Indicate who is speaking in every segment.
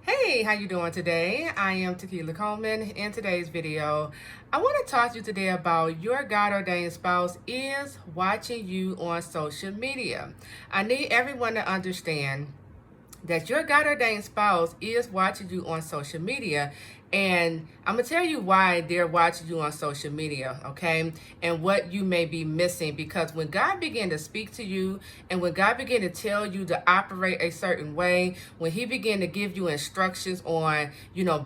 Speaker 1: Hey, how you doing today? I am Tequila Coleman. In today's video, I want to talk to you today about your God-ordained spouse is watching you on social media. I need everyone to understand that your God-ordained spouse is watching you on social media. And I'm going to tell you why they're watching you on social media, okay? And what you may be missing. Because when God began to speak to you and when God began to tell you to operate a certain way, when he began to give you instructions on,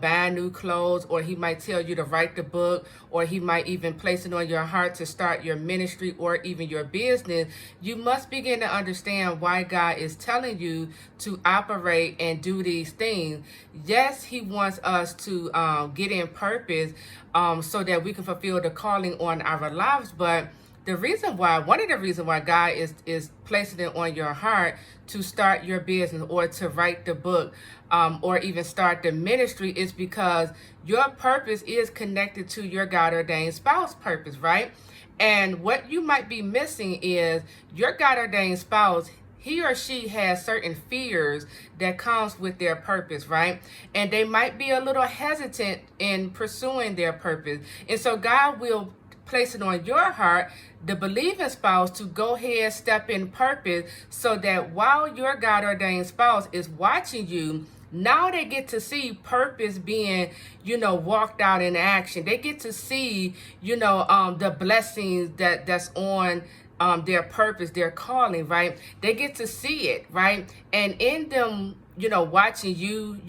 Speaker 1: buying new clothes, or he might tell you to write the book, or he might even place it on your heart to start your ministry or even your business, you must begin to understand why God is telling you to operate and do these things. Yes, he wants us to get in purpose so that we can fulfill the calling on our lives. But one of the reasons why God is placing it on your heart to start your business or to write the book or even start the ministry is because your purpose is connected to your God-ordained spouse purpose, right? And what you might be missing is your God-ordained spouse, he or she has certain fears that comes with their purpose, right? And they might be a little hesitant in pursuing their purpose. And so God will place it on your heart, the believing spouse, to go ahead, step in purpose, so that while your God-ordained spouse is watching you, now they get to see purpose being, walked out in action. They get to see, the blessings that's on their purpose, their calling, right? They get to see it, right? And in them, watching you,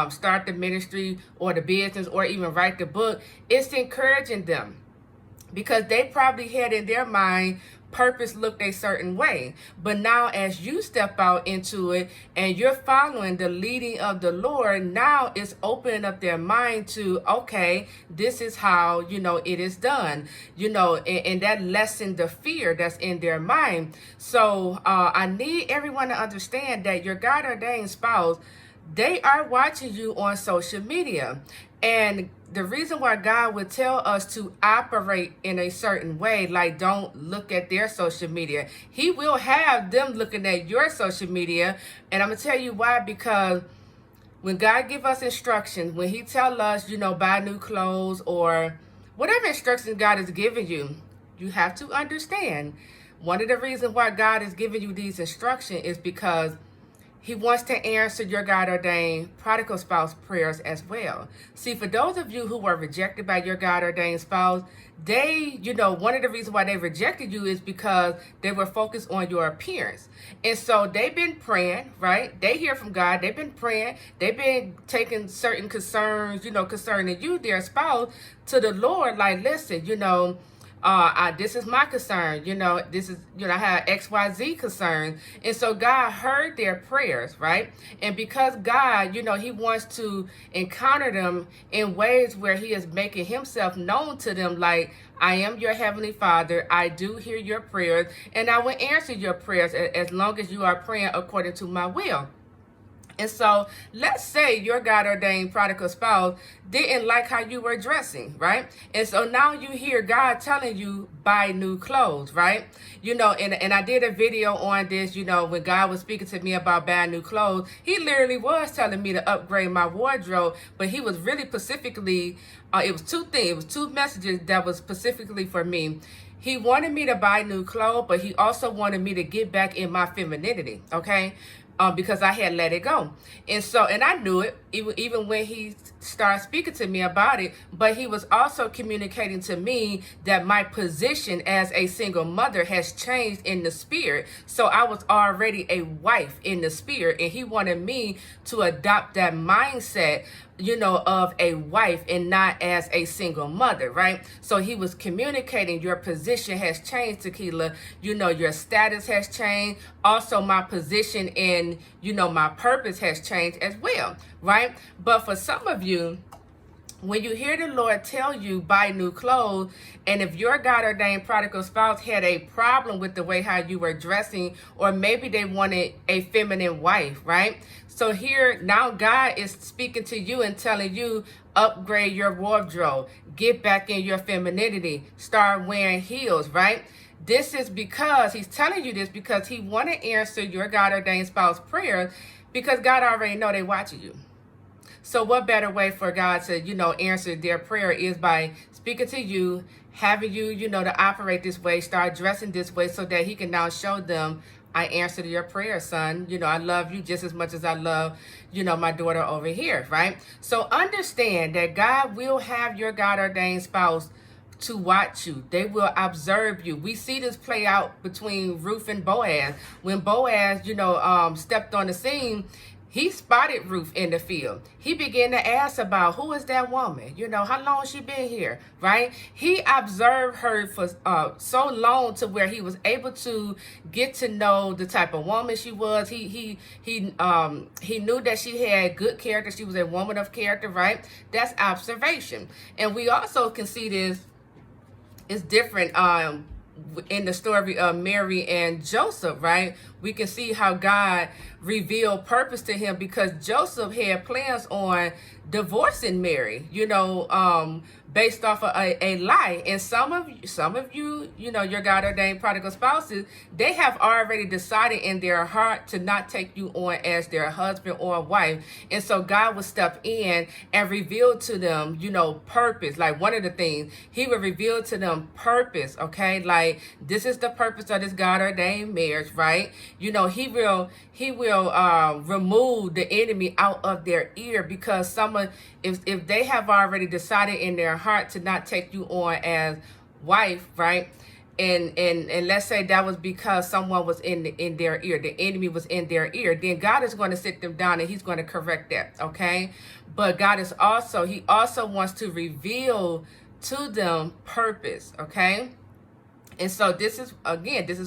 Speaker 1: start the ministry or the business or even write the book, it's encouraging them, because they probably had in their mind purpose looked a certain way. But now as you step out into it and you're following the leading of the Lord, now it's opening up their mind to, okay, this is how, it is done, and that lessened the fear that's in their mind. So I need everyone to understand that your God-ordained spouse, they are watching you on social media. And the reason why God would tell us to operate in a certain way, like don't look at their social media, he will have them looking at your social media. And I'm going to tell you why. Because when God give us instructions, when he tell us, buy new clothes or whatever instructions God is giving you, you have to understand one of the reasons why God is giving you these instructions is because he wants to answer your God-ordained prodigal spouse prayers as well. See, for those of you who were rejected by your God-ordained spouse, they, one of the reasons why they rejected you is because they were focused on your appearance. And so they've been praying, right? They hear from God. They've been praying. They've been taking certain concerns, concerning you, their spouse, to the Lord. Like, listen, this is my concern, this is, I have XYZ concerns. And so God heard their prayers, right? And because God, he wants to encounter them in ways where he is making himself known to them, like, I am your heavenly Father. I do hear your prayers, and I will answer your prayers as long as you are praying according to my will. And so let's say your God-ordained prodigal spouse didn't like how you were dressing, right? And so now you hear God telling you, buy new clothes, right? And I did a video on this, when God was speaking to me about buying new clothes, he literally was telling me to upgrade my wardrobe, but he was really specifically, it was two things, it was two messages that was specifically for me. He wanted me to buy new clothes, but he also wanted me to get back in my femininity, okay? Because I had let it go. And I knew it, even when he started speaking to me about it, but he was also communicating to me that my position as a single mother has changed in the spirit. So I was already a wife in the spirit, and he wanted me to adopt that mindset, of a wife and not as a single mother, right? So he was communicating your position has changed, Tequila. Your status has changed. Also, my position in, my purpose has changed as well, right? But for some of you, when you hear the Lord tell you buy new clothes, and if your God-ordained prodigal spouse had a problem with the way how you were dressing, or maybe they wanted a feminine wife, right? So here now God is speaking to you and telling you, upgrade your wardrobe, get back in your femininity, start wearing heels, right? This is because he's telling you this because he want to answer your God-ordained spouse prayers, because God already know they watching you. So what better way for God to, answer their prayer is by speaking to you, having you, to operate this way, start dressing this way so that he can now show them, I answered your prayer, son. I love you just as much as I love, my daughter over here, right? So understand that God will have your God-ordained spouse to watch you. They will observe you. We see this play out between Ruth and Boaz. When Boaz, stepped on the scene, he spotted Ruth in the field. He began to ask about, who is that woman? How long she been here, right? He observed her for so long to where he was able to get to know the type of woman she was. He knew that she had good character. She was a woman of character, right? That's observation. And we also can see this is different in the story of Mary and Joseph, right? We can see how God revealed purpose to him, because Joseph had plans on divorcing Mary, based off of a lie. And some of you, your God-ordained prodigal spouses, they have already decided in their heart to not take you on as their husband or wife. And so God would step in and reveal to them, purpose. Like, one of the things, he would reveal to them purpose, okay? Like, this is the purpose of this God-ordained marriage, right? He will remove the enemy out of their ear, because if they have already decided in their heart to not take you on as wife, right? And let's say that was because someone was in their ear, the enemy was in their ear, then God is going to sit them down and he's going to correct that, okay? But God is he also wants to reveal to them purpose, okay? And so this is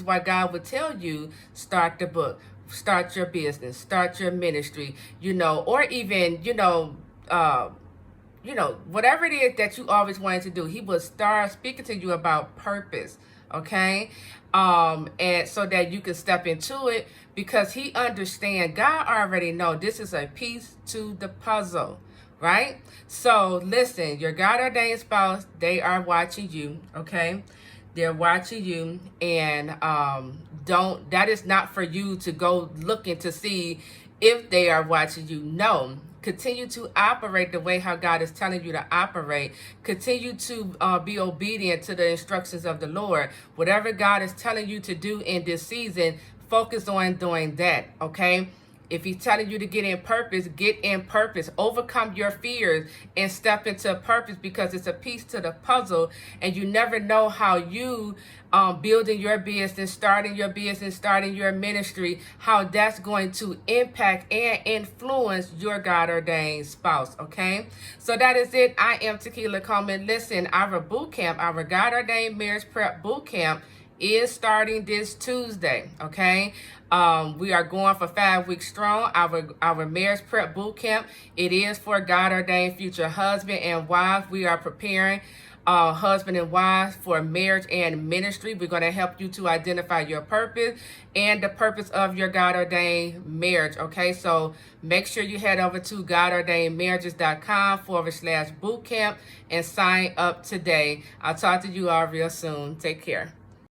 Speaker 1: why God would tell you, start the book, start your business, start your ministry, or even, whatever it is that you always wanted to do. He will start speaking to you about purpose, okay? And so that you can step into it, because he understands, God already know this is a piece to the puzzle, right? So listen, your God-ordained spouse, they are watching you, okay? They're watching you, and that is not for you to go looking to see if they are watching you. No, continue to operate the way how God is telling you to operate. Continue to be obedient to the instructions of the Lord. Whatever God is telling you to do in this season, focus on doing that, okay? If he's telling you to get in purpose, overcome your fears and step into purpose, because it's a piece to the puzzle, and you never know how you building your business, starting your ministry, how that's going to impact and influence your God-ordained spouse, okay? So that is it. I am Tequila Coleman. Listen, our boot camp, our God-ordained marriage prep boot camp is starting this Tuesday, okay? We are going for 5 weeks strong. Our marriage prep boot camp, it is for God-ordained future husband and wife. We are preparing husband and wife for marriage and ministry. We're going to help you to identify your purpose and the purpose of your God-ordained marriage, okay? So make sure you head over to godordainedmarriages.com/bootcamp and sign up today. I'll talk to you all real soon. Take care.